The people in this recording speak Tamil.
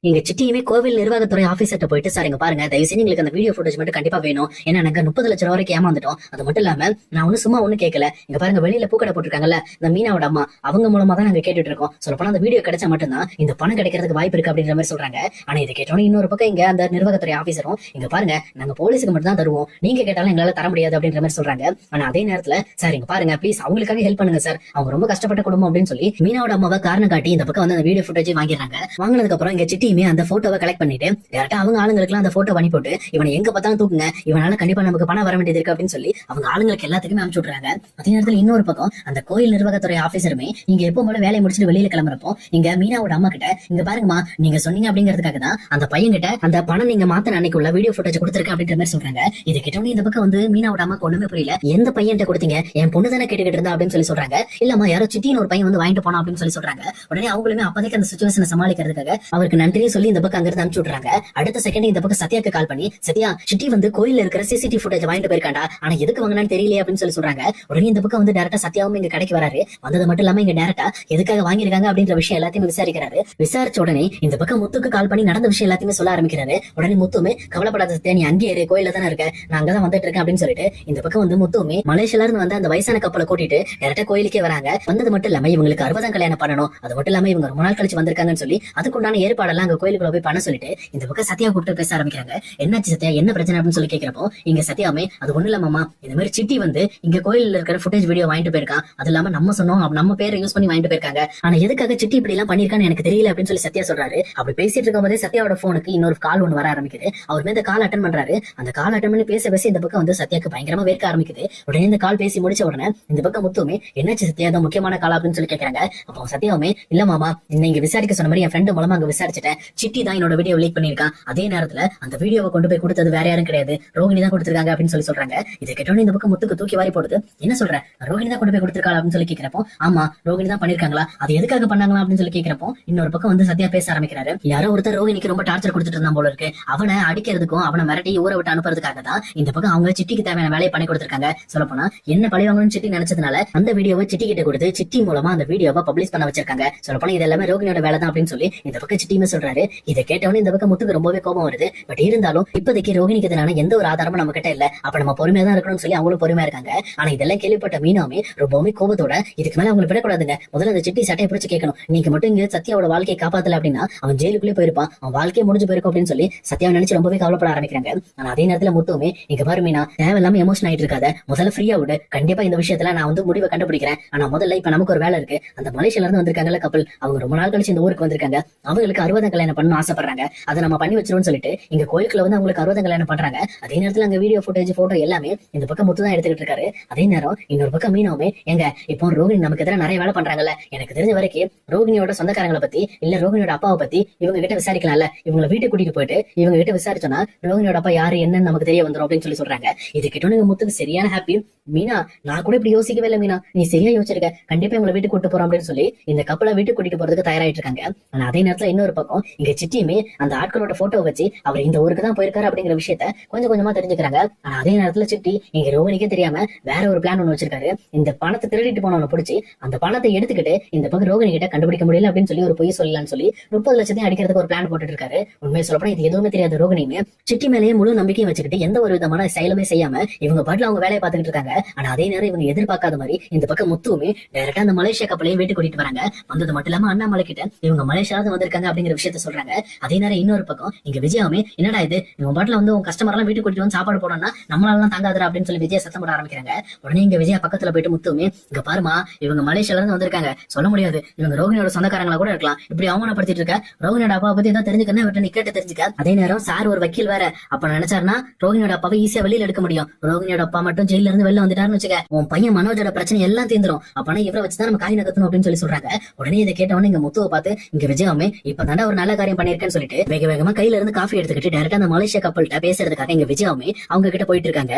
எங்க சிட்டியுமே கோவில் நிர்வாகத்துறை ஆபீசர்ட்ட போயிட்டு, சார் இங்க பாருங்க, தயவு செஞ்சு எங்களுக்கு அந்த வீடியோ ஃபுட்டேஜ் மட்டும் கண்டிப்பா வேணும். ஏன்னா நாங்க 30 லட்சம் ரூபாய் வரைக்கும் ஏமாந்துட்டோம். அது மட்டும் இல்லாம நான் ஒண்ணு சும்மா ஒண்ணு கேட்கல. இங்க பாருங்க, வெளியில பூக்கடை போட்டிருக்காங்கல்ல, இந்த மீனாவோட அம்மா, அவங்க மூலமா தான் நாங்க கேட்டுட்டு இருக்கோம். சொல்லப்போனா அந்த வீடியோ கிடைச்சா மட்டும்தான் இந்த பணம் கிடைக்கிறதுக்கு வாய்ப்பு இருக்கு அப்படின்ற மாதிரி சொல்றாங்க. ஆனா இதை கேட்டோன்னு இன்னொரு பக்கம் இங்க அந்த நிர்வாகத்துறை ஆபீசரும், இங்க பாருங்க, நாங்க போலீஸுக்கு மட்டும் தான் தருவோம், நீங்க கேட்டாலும் எங்களால தர முடியாது அப்படின்ற மாதிரி சொல்றாங்க. ஆனா அதே நேரத்துல, சார் இங்க பாருங்க, ப்ளீஸ் அவங்களுக்காக ஹெல்ப் பண்ணுங்க சார், அவங்க ரொம்ப கஷ்டப்பட்ட குடும்பம் அப்படின்னு சொல்லி மீனாவோட அம்மாவை காரணம் காட்டி இந்த பக்கம் வந்து அந்த வீடியோ ஃபுட்டேஜ் வாங்கிடுறாங்க. வாங்கினதுக்கு அப்புறம் இங்க சிட்டியுமே அந்த போட்டோவை கலெக்ட் பண்ணிட்டு டேரக்டா அவங்க ஆளுங்களுக்கு அந்த போட்டோ பண்ணி போட்டு, இவனை எங்க பார்த்தாலும் தூக்குங்க, இவனால கண்டிப்பா நமக்கு பணம் வர வேண்டியது இருக்கு அப்படின்னு சொல்லி அவங்க ஆளுங்களுக்கு எல்லாத்துக்குமே அனுப்பிச்சு விடுறாங்க. அதே நேரத்துல இன்னொரு பக்கம் அந்த கோயில் நிர்வாகத்துறை ஆபீசருமே இங்க எப்போ போல வேலையை முடிச்சுட்டு வெளியில கிளம்புறப்போ இங்க மீனாவோட அம்மா கிட்ட, இங்க பாருங்கம்மா, நீங்க சொன்னீங்க அப்படிங்கிறதுக்காக தான் அந்த பையன் கிட்ட அந்த பணம் நீங்க மாத்த அன்னைக்கு உள்ள வீடியோ ஃபுட்டேஜ் கொடுத்துருக்கேன் அப்படின்ற மாதிரி சொல்றாங்க. இது கிட்டோன்னு இந்த பக்கம் வந்து மீனாவோட அம்மாக்கு ஒண்ணுமே புரியல. எந்த பையன் கொடுத்தீங்க, என் பொண்ணு தானே கேட்டுக்கிட்டு இருந்தா அப்படின்னு சொல்லி சொல்றாங்க. இல்லம்மா, யாரோ சிட்டின்னு ஒரு பையன் வந்து வாங்கிட்டு போனா அப்படின்னு சொல்லி சொல்றாங்க. உடனே அவங்களுமே அப்போதைக்கு அந்த சுச்சுவேஷனை சமாளிக்கிறதுக்காக அவருக்கு நன்றியும் சொல்லி இந்த பக்கம் அங்கிருந்து அனுப்பிச்சு விடுறாங்க. அடுத்த செகண்ட் இந்த பக்கம் சத்யாக்கு கால் பண்ணி, சத்யா, சிட்டி வந்து கோயில்ல இருக்கிற சிசிடிவி ஃபுட்டேஜ் வாங்கிட்டு போயிருக்காண்டா, ஆனா எதுக்கு வாங்கினான்னு தெரியல அப்படின்னு சொல்லி சொல்றாங்க. உடனே இந்த பக்கம் வந்து டேரக்டா சத்யாவும் இங்க கடைக்கு வராரு. வந்தது மட்டும் இல்லாம இங்க டேரக்டா எதுக்காக வாங்கிருக்காங்க அப்படின்ற விஷயம் எல்லாத்தையும் விசாரிக்கிறாரு. விசாரிச்ச உடனே இந்த பக்கம் முத்துக்கு கால் பண்ணி நடந்த விஷயம் எல்லாத்தையுமே சொல்ல ஆரம்பிக்கிறாரு. உடனே முத்துமே, கவலைப்படாத சத்யா, நீ அங்கே இரு, கோயில்ல தானே இருக்க, நான் அங்கதான் வந்துட்டு இருக்கேன் அப்படின்னு சொல்லிட்டு இந்த பக்கம் வந்து முத்துமே மலேசியால இருந்து வந்து அந்த வயசான கப்பலை கூட்டிட்டு டேரக்டா கோயிலுக்கே வராங்க. வந்தது மட்டும் இல்லாம இவங்களுக்கு 60ஆம் கல்யாணம் பண்ணணும், அது மட்டும் இல்லாம இவங்க ரொம்ப நாள் கழிச்சு வந்திருக்காங்கன்னு சொல்லி அதுக்குண்டான ஏற்பாடெல்லாம் அங்க கோயிலுக்குள்ள போய் பண்ண சொல்லிட்டு இந்த பக்கம் சத்யா கூப்பிட்டு பேச ஆரம்பிக்கிறாங்க. என்னாச்சு சத்யா, என்ன பிரச்சனை அப்படின்னு சொல்லி கேட்கிறப்போ இங்க சத்யாமே, அது ஒண்ணு இல்லாமமா, இந்த மாதிரி சிட்டி வந்து இங்க கோயில்ல இருக்கிற ஃபுட்டேஜ் வீடியோ வாங்கிட்டு போயிருக்கான், அது இல்லாம நம்ம சொன்னோம் நம்ம பேரை யூஸ் பண்ணி வாங்கிட்டு போயிருக்காங்க, ஆனா எதுக்காக சிட்டி இப்படி எல்லாம் பண்ணிருக்கான்னு எனக்கு தெரியல அப்படின்னு சொல்லி சத்யா சொல்றாரு. அப்படி பேசிட்டு இருக்கும் போதே சத்யாவோட போனுக்கு இன்னொரு கால் ஒன்று வர ஆரம்பிக்குது. அவர் இந்த கால் அட்டன் பண்றாரு. அந்த கால் அட்டன் பண்ணி பேச பேச இந்த பக்கம் வந்து சத்யாக்கு பயங்கரமா வேர்க்க ஆரம்பிக்குது. உடனே இந்த கால் பேசி முடிச்ச உடனே இந்த பக்கம் முத்துமே, என்னாச்சு சத்யா, தான் முக்கியமான கால் அப்படின்னு சொல்லி கேட்கறாங்க. அப்போ சத்யாவுமே, இல்ல மாமா, நீங்க விசாரிக்க சொன்ன மாதிரி என் ஃப்ரெண்டு மூலமா அங்க விசாரிச்சுட்டேன், சிட்டி தான் என்னோட வீடியோ லீக் பண்ணிருக்கான், அதே நேரத்துல அந்த வீடியோவை கொண்டு போய் கொடுத்தது வேற யாரும் கிடையாது, ரோகிணி தான் கொடுத்திருக்காங்க அப்படின்னு சொல்லி சொல்றாங்க. இதை கேட்டோன்னு இந்த பக்கம் முத்துக்கு தூக்கி வாரி போடுது. என்ன சொல்ற, ரோகிணி தான் கொண்டு போய் கொடுத்திருக்காள் அப்படின்னு சொல்லி கேட்கிறப்போ, ஆமா ரோகிணி தான் பண்ணிருக்காங்களா, அது எதுக்காக பண்ணாங்களா அப்படின்னு சொல்லி கேட்கிறப்போ இன்னொரு பக்கம் வந்து சத்யா பேச ஆரம்பிக்கிறாரு. யாரோ ஒருத்தர் ரோகிணிக்கு ரொம்ப டார்ச்சர் கொடுத்துட்டு இருந்தா போல இருக்கு, அவனை அடிக்கிறதுக்கும் அவனை மிரட்டி ஊரை விட்டு அனுப்புறதுக்காக தான் இந்த பக்கம் அவங்க சிட்டிக்கு தேவையான வேலையை பண்ணி கொடுத்திருக்காங்க. சொல்லப்போனா என்ன பழி வாங்கணும்னு சிட்டி நினைச்சதுனால அந்த வீடியோவை சிட்டி கிட்ட கொடுத்து சிட்டி மூலமா அந்த வீடியோவை பப்ளிஷ் பண்ண வச்சிருக்காங்க. சொல்லப்போனா இது எல்லாமே ரோகிணியோட வேலை தான் அப்படின்னு சொல்லி இந்த பக்கம் சிட்டியுமே சொல்றாரு. இதை கேட்டவனே இந்த பக்கம் முத்துக்கு ரொம்பவே கோபம் வருது. பட் இருந்தாலும் இப்போதைக்கு ரோகிணிக்கு எதிரான எந்த ஒரு ஆதாரமும் நம்ம கிட்ட இல்ல, அப்ப நம்ம பொறுமையா தான் இருக்கணும்னு சொல்லி அவங்களும் பொறுமையா இருக்காங்க. ஆனா இதெல்லாம் கேள்விப்பட்ட மீனாமே ரொம்பவுமே கோபத்தோட, இதுக்கு மேல அவங்களை விடக்கூடாதுங்க, முதல்ல அந்த சிட்டி சட்டையை பிடிச்சு கேட்கணும், நீங்க மட்டும் இங்க சத்யாவோட வாழ்க்கையை காப்பாத்தல அப்படின்னா அவன் ஜெயிலுக்குள்ளே போயிருப்பான், அவன் வாழ்க்கையை முடிஞ்சு போயிருக்கும் அப்படின்னு சொல்லி சத்யாவை நினைச்சு ரொம்பவே கவலைப்பட ஆரம்பிக்கிறாங்க. ஆனா அதே நேரத்துல முத்துமே, இங்க பாரு மீனா, தேவையில்லாம எமோஷன் ஆயிட்டு இருக்காத, முதல்ல ஃப்ரீயா விடு, கண்டிப்பா இந்த விஷயத்துல நான் வந்து முடிவை கண்டுபிடிக்கிறேன். ஆனா முதல்ல இப்ப நமக்கு ஒரு வேலை இருக்கு, அந்த மலேசியால இருந்து வந்திருக்காங்கல்ல கப்பல், அவங்க ரொம்ப நாள் கழிச்சு இந்த ஊருக்கு வந்திருக்காங்க, அவங்களுக்கு 60ஆம் கல்யாணம் பண்ணணும் ஆசைப்படுறாங்க, அதை நம்ம பண்ணி வச்சிருவோம்னு சொல்லிட்டு இங்க கோயிலுக்குள்ள வந்து அவங்களுக்கு 60ஆம் கல்யாணம் பண்றாங்க. அதே நேரத்துல அங்க வீடியோ ஃபுட்டேஜ் போட்டோ எல்லாமே இந்த பக்கம் முத்து தான் எடுத்துக்கிட்டு இருக்காரு. அதே நேரம் இன்னொரு பக்கம் மீனாவுமே, எங்க இப்போ ரோகிணி நமக்கு எதிராக நிறைய வேலை பண்றாங்கல்ல, எனக்கு தெரிஞ்ச வரைக்கும் ரோகிணியோட சொந்தக்காரங்களை பத்தி இல்ல ரோகிணியோட அப்பாவை பத்தி இவங்க கிட்ட விசாரிக்கலாம்ல, இவங்களை வீட்டுக்கு கூட்டிட்டு போயிட்டு இவங்க கிட்ட விசாரிச்சோன்னா ரோகிணியோட அப்பா யாரு என்னன்னு நமக்கு தெரிய வந்துடும் அப்படின்னு சொல்லி சொல்றாங்க. இது கிட்ட முத்துக்கு சரியான ஹாப்பி. மீனா, நான் கூட இப்படி யோசிக்கவே இல்லை மீனா, நீ சரியா யோசிச்சிருக்க, கண்டிப்பா இவங்களை வீட்டுக்கு கூட்டு போறோம் அப்படின்னு சொல்லி இந்த கப்பலை வீட்டுக்கு கூட்டிட்டு போறதுக்கு தயாராயிட்டு இருக்காங்க. ஆனா அதே நேரத்துல இன்னொரு பக்கம் இங்க சிட்டியுமே அந்த ஆட்களோட போட்டோ வச்சு அவர் இந்த ஊருக்கு தான் போயிருக்காரு அப்படிங்கிற விஷயத்த கொஞ்சம் கொஞ்சமா தெரிஞ்சுக்கிறாங்க. ஆனா அதே நேரத்துல சிட்டி இங்க ரோகிணிக்கே தெரியாம வேற ஒரு பிளான் ஒண்ணு வச்சிருக்காரு. இந்த பணத்தை திருடிட்டு போனவனை பிடிச்சி அந்த பணத்தை எடுத்துக்கிட்டு இந்த பக்கம் ரோகிணி கிட்ட கண்டுபிடிக்க முடியல அப்படின்னு சொல்லி ஒரு பொய் சொல்லலாம்னு சொல்லி 30 லட்சத்தையும் அடிக்கிறதுக்கு ஒரு பிளான் போட்டுட்டு இருக்காரு. உண்மையை சொல்லப்போனா இது எதுவுமே தெரியாத ரோகிணியுமே சிட்டி மேலேயே முழு நம்பிக்கையும் வச்சுக்கிட்டு எந்த ஒரு விதமான செயலுமே செய்யாம இவங்க பாட்டுல அவங்க வேலையை பார்த்துக்கிட்டு இருக்காங்க. ஆனா அதே நேரம் இவங்க எதிர்பார்க்காத மாதிரி இந்த பக்கம் முத்துவுமே டைரக்டா அந்த மலேசியா கப்பலையும் வீட்டு கூட்டிட்டு வராங்க. வந்தது மட்டும் இல்லாம அண்ணாமலை கிட்ட இவங்க மலேசியாவது வந்திருக்காங்க அப்படிங்கிற விஷயத்த சொல்றாங்க. அதே நேரம் இன்னொரு பக்கம் இங்க விஜயாவுமே, என்னடா இது, இவங்க பாட்டுல வந்து உங்க கஸ்டமர் எல்லாம் வீட்டுக்கு கூட்டிட்டு வந்து சாப்பாடு போடணும்னா நம்மளால தாங்காதரா அப்படின்னு சொல்லி விஜயா சத்தம் போட ஆரம்பிக்கிறாங்க. உடனே இங்க விஜயா பக்கத்துல போயிட்டு முத்துவுமே, இங்க பாருமா, இவங்க மலேசியால இருந்து வந்திருக்காங்க, சொல்ல முடியாது இவங்க ரோகிணியோட சொந்தக்காரங்களா கூட இருக்கலாம், இப்படி அவமானப்படுத்திட்டு இருக்க, ரோகிணியோட அப்பா பத்தி ஏதாவது தெரிஞ்சுக்கணும் விட்டு நீ கேட்டு தெரிஞ்சுக்க. அதே நேரம் சார் ஒரு வக்கீல் வேற, அப்ப நினைச்சாருன்னா ரோகிணியோட அப்பாவை ஈஸியா வெளியில எடுக்க முடியும், ரோகிணியோட அப்பா மட்டும் ஜெயில இருந்து வெளில வந்துட்டாருன்னு வச்சுக்க, உன் பையன் மனோஜோட பிரச்சனை எல்லாம் தீர்ந்துரும், அப்பனா இவரை வச்சுதான் நம்ம காய் நகர்த்தணும் அப்படின்னு சொல்லி சொல்றாங்க. உடனே இதை கேட்டவொடனே இங்க முத்துவை பார்த்து, இங்க விஜயாவுமே இப்பதாண்டா ஒரு நல்ல காரியம் பண்ணிருக்கேன்னு சொல்லிட்டு வேக வேகமா கையில இருந்து காஃபி எடுத்துக்கிட்டு டைரக்டா அந்த மலேசியா கப்பல்கிட்ட பேசுறதுக்காக இங்க விஜயாவுமே அவங்க கிட்ட போயிட்டு இருக்காங்க.